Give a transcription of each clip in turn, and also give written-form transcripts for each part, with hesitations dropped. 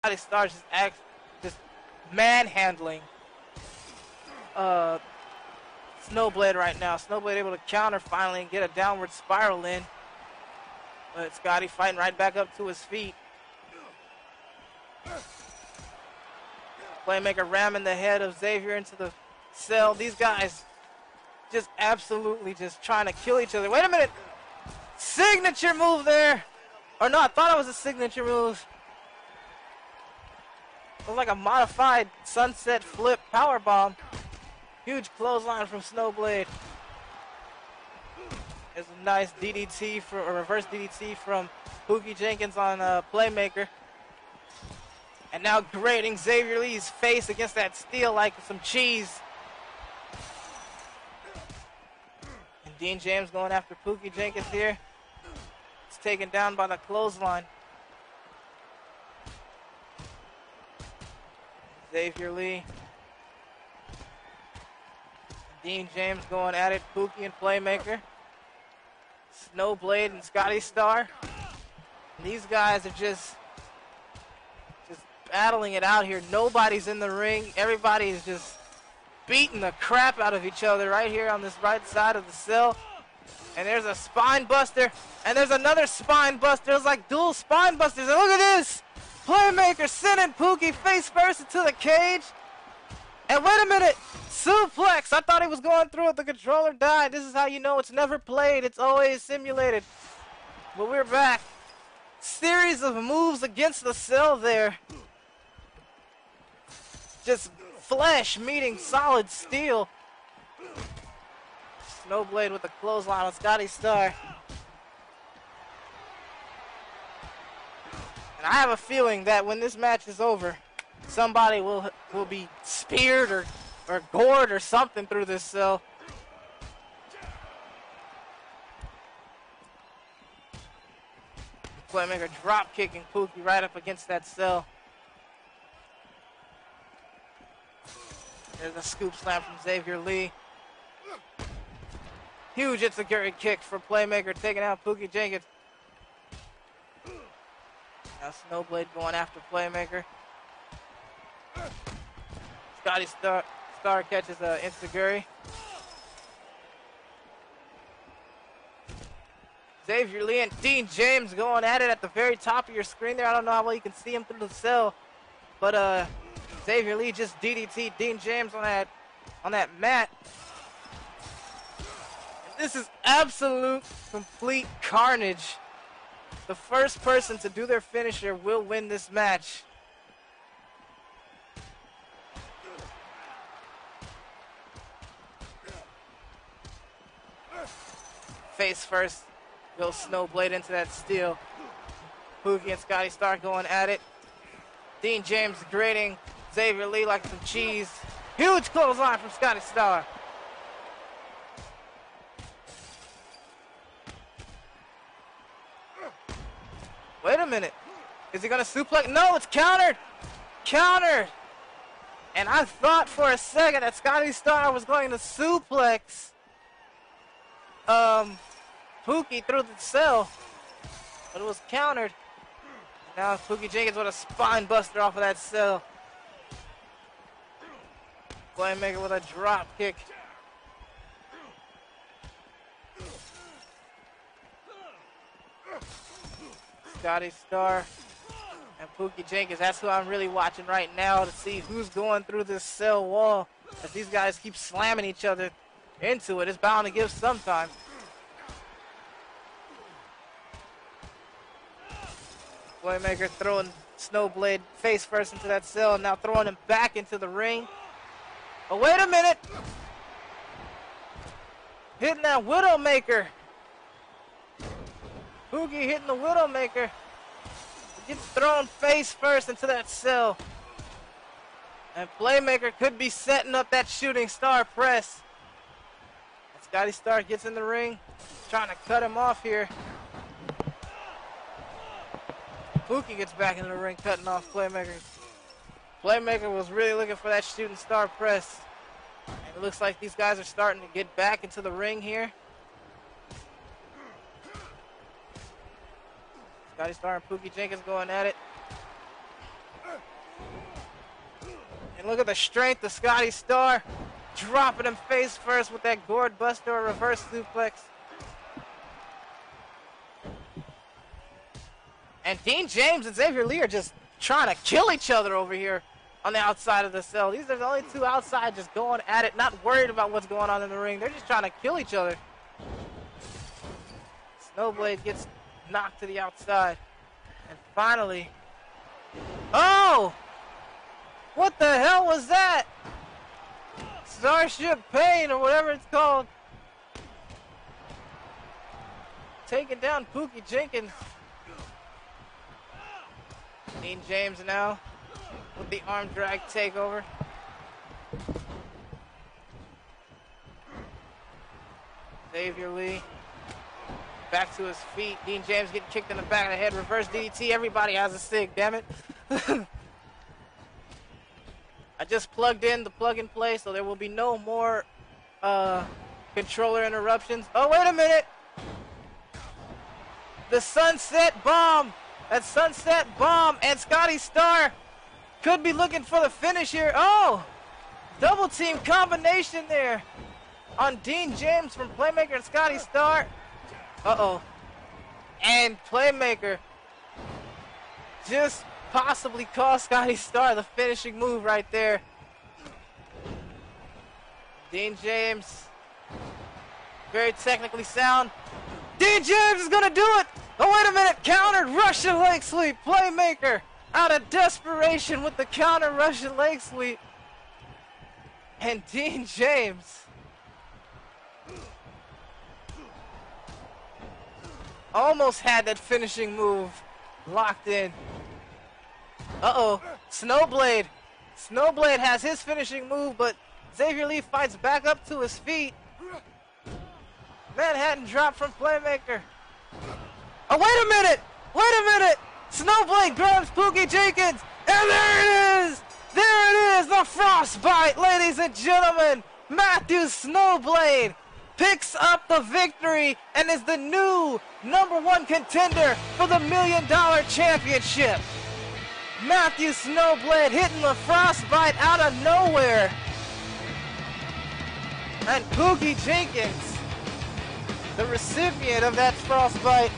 Scotty Star just manhandling Snowblade right now. Snowblade able to counter finally and get a downward spiral in. But Scotty fighting right back up to his feet. Playmaker ramming the head of Xavier into the cell. These guys just absolutely just trying to kill each other. Wait a minute. Signature move there. Or no, I thought it was a signature move. It was like a modified sunset flip power bomb. Huge clothesline from Snowblade. There's a nice DDT for a reverse DDT from Pookie Jenkins on Playmaker. And now grating Xavier Lee's face against that steel like some cheese. And Dean James going after Pookie Jenkins here. It's taken down by the clothesline. Xavier Lee. Dean James going at it. Pookie and Playmaker. Snowblade and Scotty Star. And these guys are just battling it out here. Nobody's in the ring. Everybody is just beating the crap out of each other right here on this right side of the cell. And there's a spine buster. And there's another spine buster. It's like dual spine busters. And look at this. Playmaker sending Pookie face first into the cage. And wait a minute. Suplex. I thought he was going through it. The controller died. This is how you know it's never played. It's always simulated. But we're back. Series of moves against the cell there. Just flesh meeting solid steel. Snowblade with the clothesline on Scotty Star. And I have a feeling that when this match is over, somebody will be speared or gored or something through this cell. Playmaker drop kicking Pookie right up against that cell. There's a scoop slam from Xavier Lee. Huge itsugiri kick for Playmaker, taking out Pookie Jenkins. Now Snowblade going after Playmaker. Scotty Star catches an itsugiri. Xavier Lee and Dean James going at it at the very top of your screen there. I don't know how well you can see him through the cell, but Xavier Lee just DDT Dean James on that mat. And this is absolute complete carnage. The first person to do their finisher will win this match. Face first goes Snowblade into that steel. Pookie and Scotty Star going at it. Dean James grating Xavier Lee like some cheese. Huge clothesline from Scotty Star. Wait a minute. Is he going to suplex? No, it's countered. Countered. And I thought for a second that Scotty Star was going to suplex Pookie through the cell. But it was countered. Now Pookie Jenkins with a spine buster off of that cell. Playmaker with a drop kick. Scotty Star and Pookie Jenkins. That's who I'm really watching right now to see who's going through this cell wall. As these guys keep slamming each other into it, it's bound to give some time. Playmaker throwing Snowblade face first into that cell, now throwing him back into the ring. But wait a minute! Hitting that Widowmaker. Pookie hitting the Widowmaker. Gets thrown face first into that cell. And Playmaker could be setting up that shooting star press. And Scotty Star gets in the ring, trying to cut him off here. Pookie gets back into the ring, cutting off Playmaker. Playmaker was really looking for that shooting star press. And it looks like these guys are starting to get back into the ring here. Scotty Star and Pookie Jenkins going at it. Look at the strength of Scotty Starr. Dropping him face first with that gourd buster or reverse suplex. And Dean James and Xavier Lee are just trying to kill each other over here on the outside of the cell. These are the only two outside just going at it, not worried about what's going on in the ring. They're just trying to kill each other. Snowblade gets knocked to the outside. And finally... Oh! What the hell was that? Starship Pain or whatever it's called. Taking down Pookie Jenkins. Dean James now with the arm drag takeover. Xavier Lee back to his feet. Dean James getting kicked in the back of the head. Reverse DDT. Everybody has a sig, damn it. I just plugged in the plug and play, so there will be no more controller interruptions. Oh, wait a minute. The Sunset Bomb. That Sunset Bomb and Scotty Starr could be looking for the finish here. Oh, double team combination there on Dean James from Playmaker and Scotty Starr. Uh-oh. And Playmaker just possibly cost Scotty Starr the finishing move right there. Dean James, very technically sound. Dean James is gonna do it. Oh, wait a minute, countered Russian leg sweep. Playmaker out of desperation with the counter Russian leg sweep. And Dean James almost had that finishing move locked in. Uh-oh, Snowblade. Snowblade has his finishing move, but Xavier Lee fights back up to his feet. Manhattan drop from Playmaker. Oh, wait a minute! Wait a minute! Snowblade grabs Pookie Jenkins, and there it is! There it is, the frostbite, ladies and gentlemen! Matthew Snowblade picks up the victory and is the new #1 contender for the $1 Million Championship. Matthew Snowblade hitting the frostbite out of nowhere. And Pookie Jenkins, the recipient of that frostbite.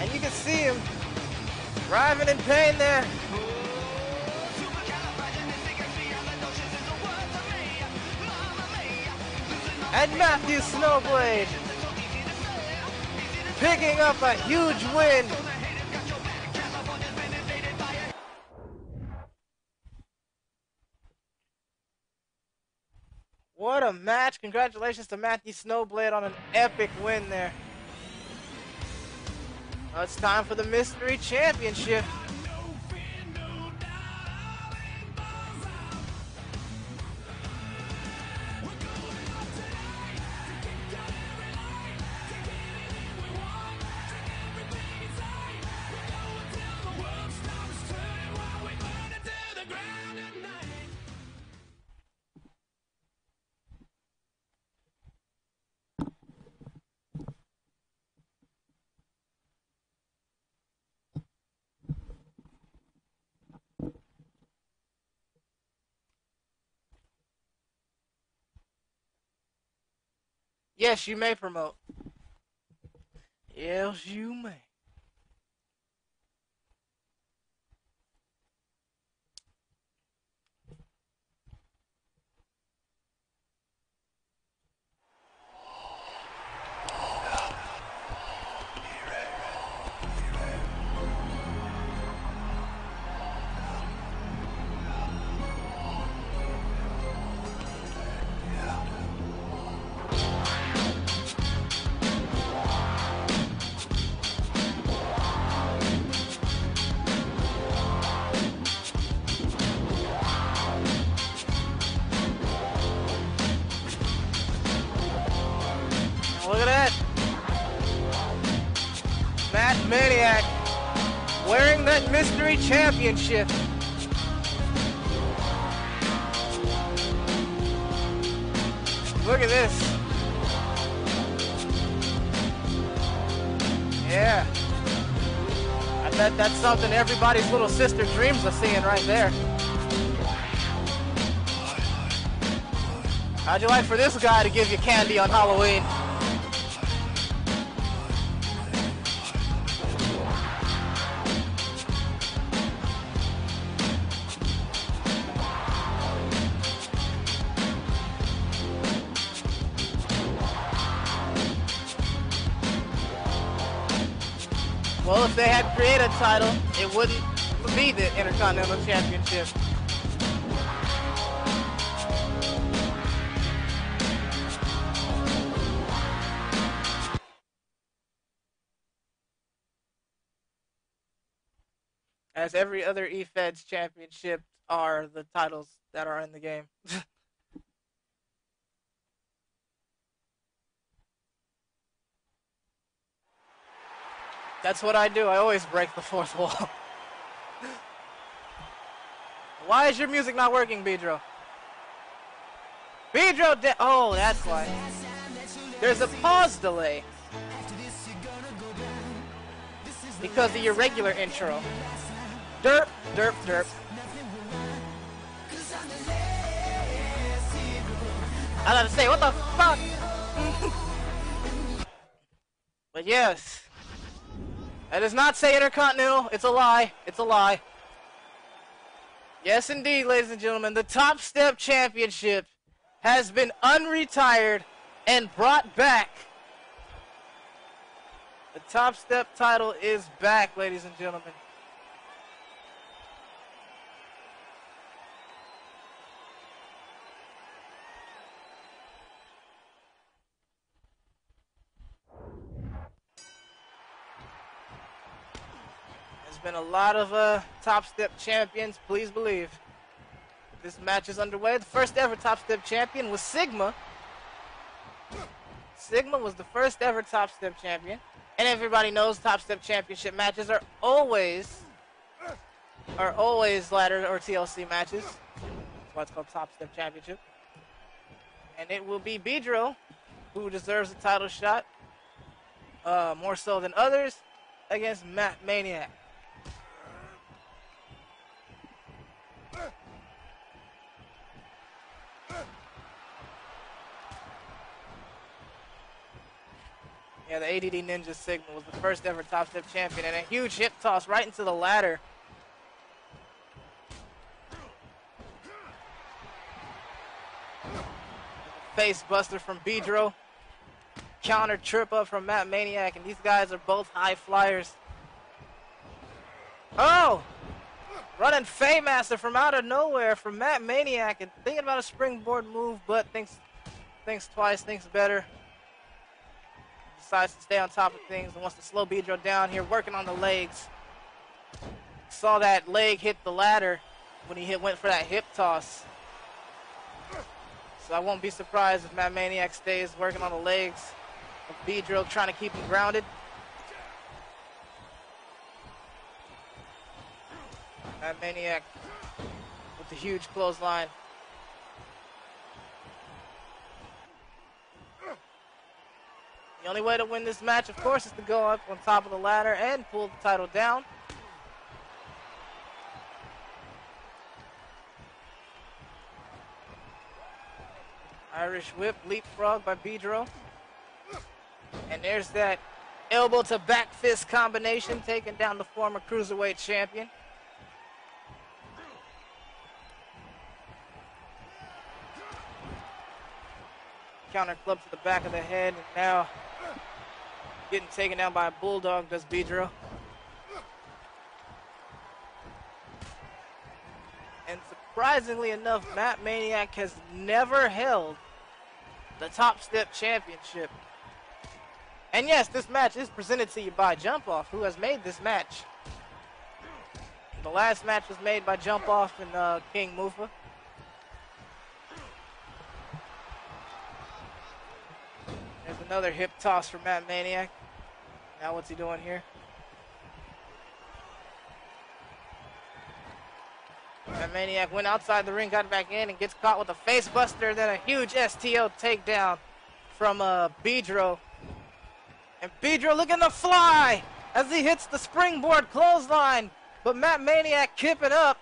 And you can see him writhing in pain there. And Matthew Snowblade picking up a huge win. What a match. Congratulations to Matthew Snowblade on an epic win there. Now it's time for the Mystery Championship. Yes, you may promote. Yes, you may. Look at that. Matt Maniac wearing that Mystery Championship. Look at this. Yeah. I bet that's something everybody's little sister dreams of seeing right there. How'd you like for this guy to give you candy on Halloween? Well, if they had created a title, it wouldn't be the Intercontinental Championship. As every other eFeds championship are the titles that are in the game. That's what I do. I always break the fourth wall. Why is your music not working, Bedro? Bedro, oh, that's why. There's a pause delay because of your regular intro. Derp, derp, derp. I gotta say, what the fuck? But yes. That does not say Intercontinental. It's a lie. It's a lie. Yes, indeed, ladies and gentlemen. The Top Step Championship has been unretired and brought back. The Top Step title is back, ladies and gentlemen. Been a lot of Top Step champions, please believe. This match is underway. The first ever Top Step champion was Sigma. Sigma was the first ever Top Step champion. And everybody knows Top Step championship matches are always ladder or TLC matches. That's why it's called Top Step Championship. And it will be Bedro who deserves a title shot, more so than others, against Matt Maniac. Yeah, the ADD Ninja Sigma was the first ever Top Step champion, and a huge hip toss right into the ladder. Face buster from Bedro. Counter trip up from Matt Maniac, and these guys are both high flyers. Oh! Running Faymaster from out of nowhere from Matt Maniac, and thinking about a springboard move, but thinks twice, thinks better. Decides to stay on top of things and wants to slow Bedro down here, working on the legs. Saw that leg hit the ladder when he went for that hip toss. So I won't be surprised if Matt Maniac stays working on the legs of Bedro, trying to keep him grounded. Matt Maniac with the huge clothesline. The only way to win this match, of course, is to go up on top of the ladder and pull the title down. Irish whip, leapfrog by Bedro. And there's that elbow to back fist combination, taking down the former cruiserweight champion. Counter club to the back of the head, and now getting taken down by a bulldog does Bedro. And surprisingly enough, Matt Maniac has never held the Top Step Championship. And yes, this match is presented to you by Jump Off, who has made this match. The last match was made by Jump Off and King Mufa. There's another hip toss for Matt Maniac. Now what's he doing here? Matt Maniac went outside the ring, got back in, and gets caught with a face buster, then a huge STO takedown from Bedro. And Bedro looking to fly as he hits the springboard clothesline. But Matt Maniac kipping up.